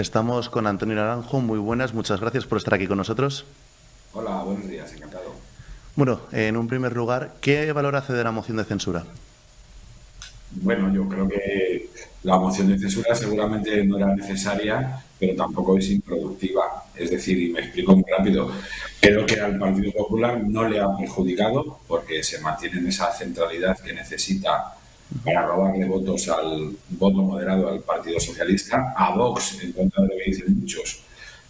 Estamos con Antonio Naranjo, muy buenas, muchas gracias por estar aquí con nosotros. Hola, buenos días, encantado. Bueno, en un primer lugar, ¿qué valor hace de la moción de censura? Bueno, yo creo que la moción de censura seguramente no era necesaria, pero tampoco es improductiva. Es decir, y me explico muy rápido, creo que al Partido Popular no le ha perjudicado porque se mantiene en esa centralidad que necesita para robarle votos al voto moderado al Partido Socialista. A Vox, en contra de lo que dicen muchos,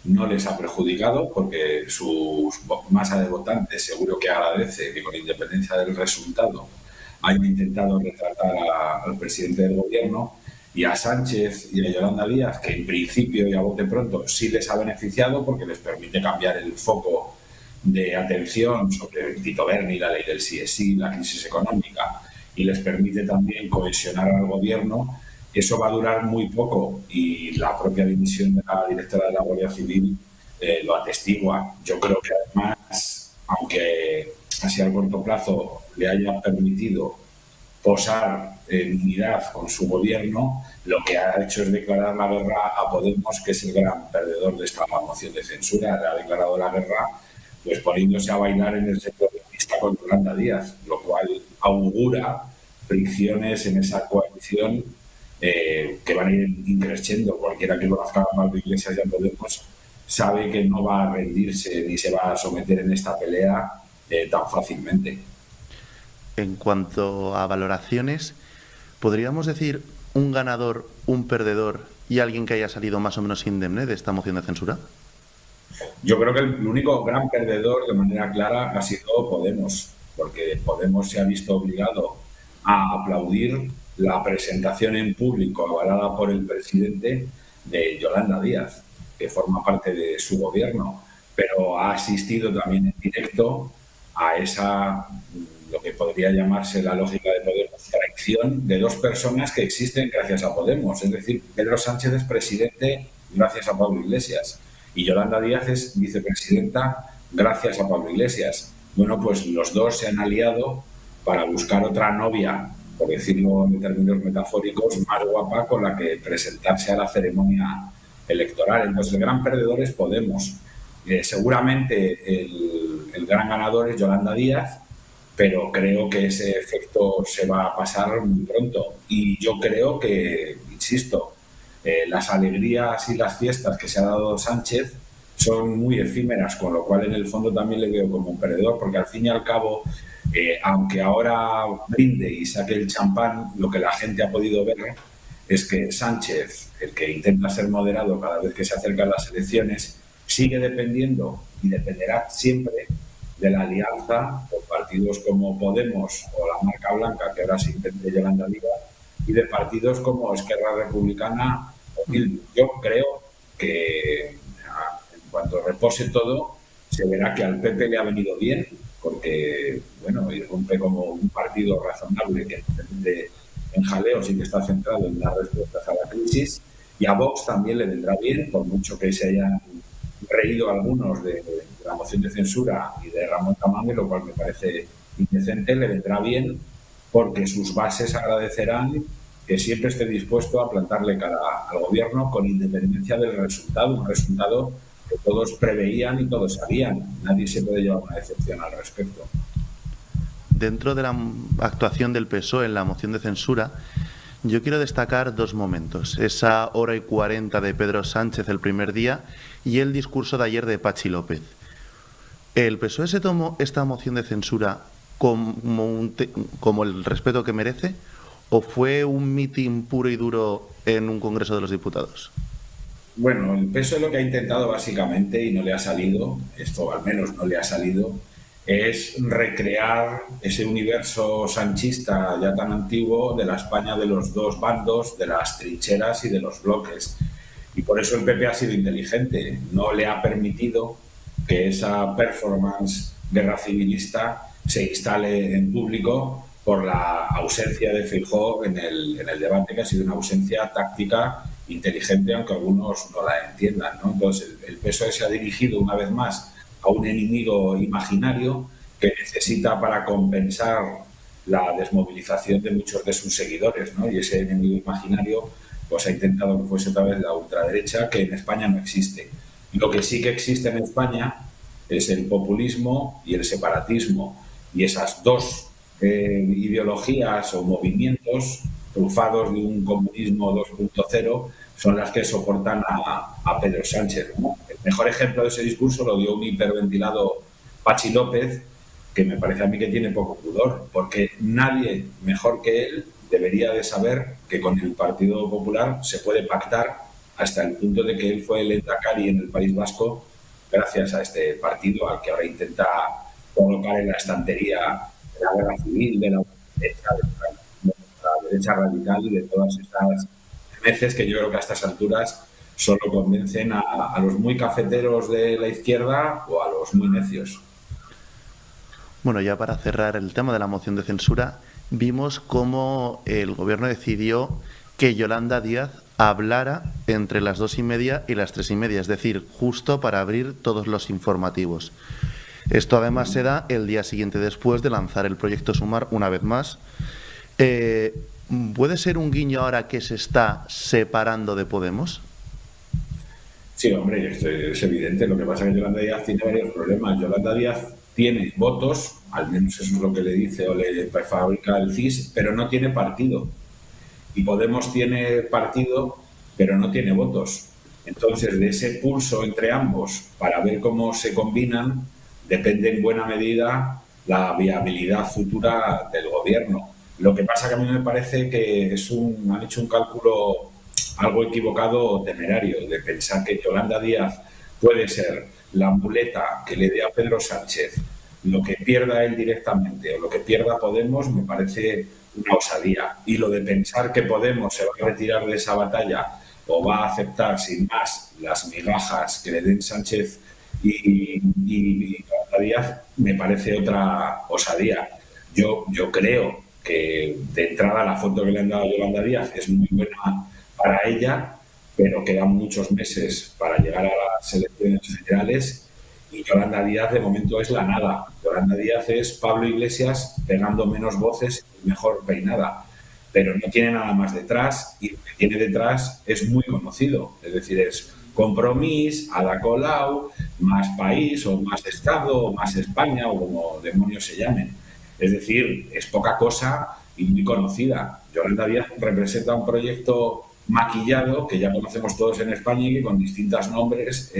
no les ha perjudicado porque su masa de votantes seguro que agradece que con independencia del resultado han intentado retratar al presidente del gobierno, y a Sánchez y a Yolanda Díaz, que en principio y a bote pronto sí les ha beneficiado porque les permite cambiar el foco de atención sobre Tito Berni, la ley del sí es sí, la crisis económica, y les permite también cohesionar al gobierno. Eso va a durar muy poco y la propia dimisión de la directora de la Guardia Civil lo atestigua. Yo creo que además, aunque así a corto plazo le haya permitido posar en unidad con su gobierno, lo que ha hecho es declarar la guerra a Podemos, que es el gran perdedor de esta moción de censura. Le ha declarado la guerra pues poniéndose a bailar en el sector de pista con Yolanda Díaz, lo cual augura fricciones en esa coalición que van a ir increciendo. Cualquiera que conozca a Pablo Iglesias y a Podemos sabe que no va a rendirse ni se va a someter en esta pelea tan fácilmente. En cuanto a valoraciones, ¿podríamos decir un ganador, un perdedor y alguien que haya salido más o menos indemne de esta moción de censura? Yo creo que el único gran perdedor de manera clara ha sido Podemos, porque Podemos se ha visto obligado a aplaudir la presentación en público avalada por el presidente de Yolanda Díaz, que forma parte de su gobierno, pero ha asistido también en directo a esa, lo que podría llamarse la lógica de Podemos, traición de dos personas que existen gracias a Podemos. Es decir, Pedro Sánchez es presidente gracias a Pablo Iglesias y Yolanda Díaz es vicepresidenta gracias a Pablo Iglesias. Bueno, pues los dos se han aliado para buscar otra novia, por decirlo en términos metafóricos, más guapa con la que presentarse a la ceremonia electoral. Entonces, el gran perdedor es Podemos. Seguramente el gran ganador es Yolanda Díaz, pero creo que ese efecto se va a pasar muy pronto. Y yo creo que, insisto, las alegrías y las fiestas que se ha dado Sánchez son muy efímeras, con lo cual en el fondo también le veo como un perdedor, porque al fin y al cabo, aunque ahora brinde y saque el champán, lo que la gente ha podido ver es que Sánchez, el que intenta ser moderado cada vez que se acercan las elecciones, sigue dependiendo y dependerá siempre de la alianza por partidos como Podemos o la Marca Blanca, que ahora se intenta Yolanda Díaz, y de partidos como Esquerra Republicana o Bildu. Yo creo que en cuanto repose todo, se verá que al PP le ha venido bien, porque, bueno, irrumpe como un partido razonable que de en jaleos y que está centrado en dar respuestas a la crisis, y a Vox también le vendrá bien, por mucho que se hayan reído algunos de la moción de censura y de Ramón Tamames, lo cual me parece indecente. Le vendrá bien porque sus bases agradecerán que siempre esté dispuesto a plantarle cara al gobierno con independencia del resultado, un resultado que todos preveían y todos sabían. Nadie se puede llevar una decepción al respecto. Dentro de la actuación del PSOE en la moción de censura, yo quiero destacar dos momentos. Esa hora y 40 de Pedro Sánchez el primer día y el discurso de ayer de Patxi López. ¿El PSOE se tomó esta moción de censura como el respeto que merece o fue un mitin puro y duro en un Congreso de los Diputados? Bueno, el PSOE lo que ha intentado básicamente, y no le ha salido, esto al menos no le ha salido, es recrear ese universo sanchista ya tan antiguo de la España de los dos bandos, de las trincheras y de los bloques. Y por eso el PP ha sido inteligente, no le ha permitido que esa performance guerra civilista se instale en público por la ausencia de Feijóo en el debate, que ha sido una ausencia táctica inteligente, aunque algunos no la entiendan, ¿no? Entonces el PSOE se ha dirigido una vez más a un enemigo imaginario que necesita para compensar la desmovilización de muchos de sus seguidores, ¿no? Y ese enemigo imaginario pues ha intentado que fuese otra vez la ultraderecha, que en España no existe. Lo que sí que existe en España es el populismo y el separatismo, y esas dos ideologías o movimientos trufados de un comunismo 2.0 son las que soportan a Pedro Sánchez, ¿no? El mejor ejemplo de ese discurso lo dio un hiperventilado Pachi López, que me parece a mí que tiene poco pudor, porque nadie mejor que él debería de saber que con el Partido Popular se puede pactar, hasta el punto de que él fue el endacari en el País Vasco gracias a este partido al que ahora intenta colocar en la estantería de la guerra civil, de la derecha radical y de todas estas veces que yo creo que a estas alturas solo convencen a los muy cafeteros de la izquierda o a los muy necios. Bueno, ya para cerrar el tema de la moción de censura, vimos cómo el gobierno decidió que Yolanda Díaz hablara entre las 2:30 y las 3:30, es decir, justo para abrir todos los informativos. Esto además se da el día siguiente después de lanzar el proyecto Sumar una vez más. ¿Puede ser un guiño ahora que se está separando de Podemos? Sí, hombre, esto es evidente. Lo que pasa es que Yolanda Díaz tiene varios problemas. Yolanda Díaz tiene votos, al menos eso es lo que le dice o le fabrica el CIS, pero no tiene partido. Y Podemos tiene partido, pero no tiene votos. Entonces, de ese pulso entre ambos, para ver cómo se combinan, depende en buena medida la viabilidad futura del gobierno. Lo que pasa que a mí me parece que han hecho un cálculo algo equivocado o temerario de pensar que Yolanda Díaz puede ser la muleta que le dé a Pedro Sánchez lo que pierda él directamente o lo que pierda Podemos. Me parece una osadía. Y lo de pensar que Podemos se va a retirar de esa batalla o va a aceptar sin más las migajas que le den Sánchez y Yolanda Díaz, me parece otra osadía. Yo creo que de entrada la foto que le han dado a Yolanda Díaz es muy buena para ella, pero quedan muchos meses para llegar a las elecciones generales y Yolanda Díaz de momento es la nada. Yolanda Díaz es Pablo Iglesias pegando menos voces y mejor peinada, pero no tiene nada más detrás, y lo que tiene detrás es muy conocido, es decir, es Compromís, Ada Colau, Más País o Más Estado o Más España o como demonios se llamen. Es decir, es poca cosa y muy conocida. Yolanda Díaz representa un proyecto maquillado que ya conocemos todos en España y que con distintos nombres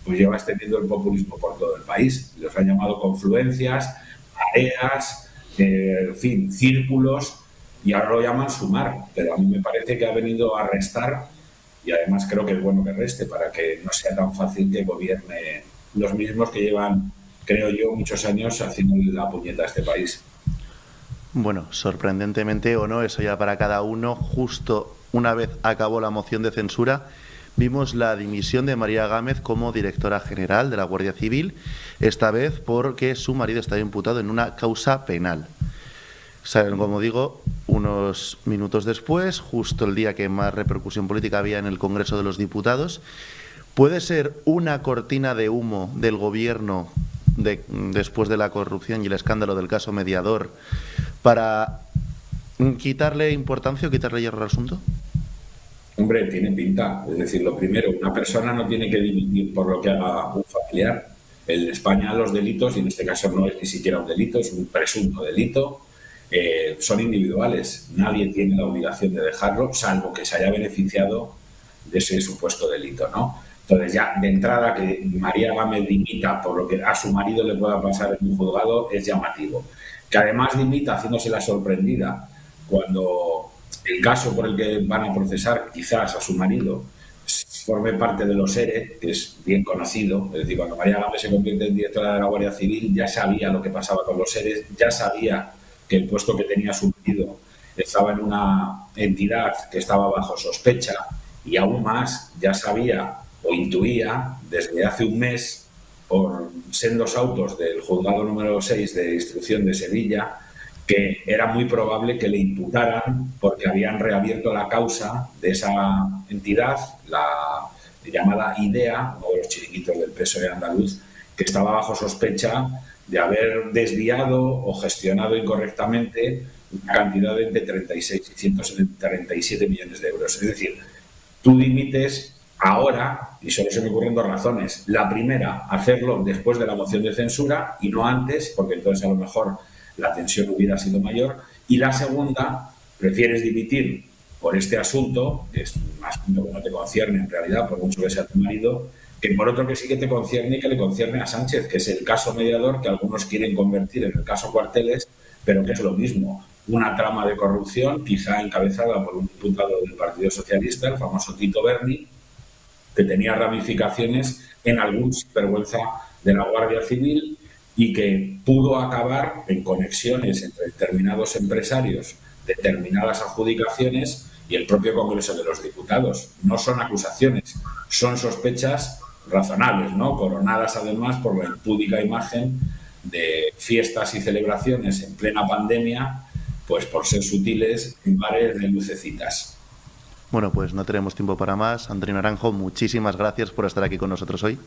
pues lleva extendiendo el populismo por todo el país. Los han llamado confluencias, mareas, en fin, círculos, y ahora lo llaman Sumar, pero a mí me parece que ha venido a restar, y además creo que es bueno que reste para que no sea tan fácil que gobierne los mismos que llevan, creo yo, muchos años haciendo la puñeta a este país. Bueno, sorprendentemente o no, eso ya para cada uno, justo una vez acabó la moción de censura, vimos la dimisión de María Gámez como directora general de la Guardia Civil, esta vez porque su marido estaba imputado en una causa penal. Saben, como digo, unos minutos después, justo el día que más repercusión política había en el Congreso de los Diputados. ¿Puede ser una cortina de humo del gobierno después de la corrupción y el escándalo del caso Mediador para quitarle importancia o quitarle hierro al asunto? Hombre, tiene pinta. Es decir, lo primero, una persona no tiene que dimitir por lo que haga un familiar. En España los delitos, y en este caso no es ni siquiera un delito, es un presunto delito, son individuales. Nadie tiene la obligación de dejarlo, salvo que se haya beneficiado de ese supuesto delito, ¿no? Entonces ya de entrada que María Gámez dimita por lo que a su marido le pueda pasar en un juzgado es llamativo. Que además dimita haciéndose la sorprendida cuando el caso por el que van a procesar quizás a su marido forme parte de los ERE, que es bien conocido. Es decir, cuando María Gámez se convierte en directora de la Guardia Civil ya sabía lo que pasaba con los ERE, ya sabía que el puesto que tenía su marido estaba en una entidad que estaba bajo sospecha, y aún más ya sabía o intuía desde hace un mes por sendos autos del juzgado número 6 de instrucción de Sevilla que era muy probable que le imputaran porque habían reabierto la causa de esa entidad, la llamada IDEA, uno de los chiringuitos del PSOE andaluz, que estaba bajo sospecha de haber desviado o gestionado incorrectamente una cantidad de entre 36 y 137 millones de euros. Es decir, tú dimites ahora, y solo se me ocurren dos razones. La primera, hacerlo después de la moción de censura y no antes, porque entonces a lo mejor la tensión hubiera sido mayor. Y la segunda, prefieres dimitir por este asunto, que es un asunto que no te concierne en realidad, por mucho que sea tu marido, que por otro que sí que te concierne y que le concierne a Sánchez, que es el caso mediador que algunos quieren convertir en el caso Cuarteles, pero que es lo mismo. Una trama de corrupción, quizá encabezada por un diputado del Partido Socialista, el famoso Tito Berni, que tenía ramificaciones en algún sinvergüenza de la Guardia Civil y que pudo acabar en conexiones entre determinados empresarios, determinadas adjudicaciones y el propio Congreso de los Diputados. No son acusaciones, son sospechas razonables, ¿no? Coronadas además por la impúdica imagen de fiestas y celebraciones en plena pandemia, pues por ser sutiles en bares de lucecitas. Bueno, pues no tenemos tiempo para más. Antonio Naranjo, muchísimas gracias por estar aquí con nosotros hoy.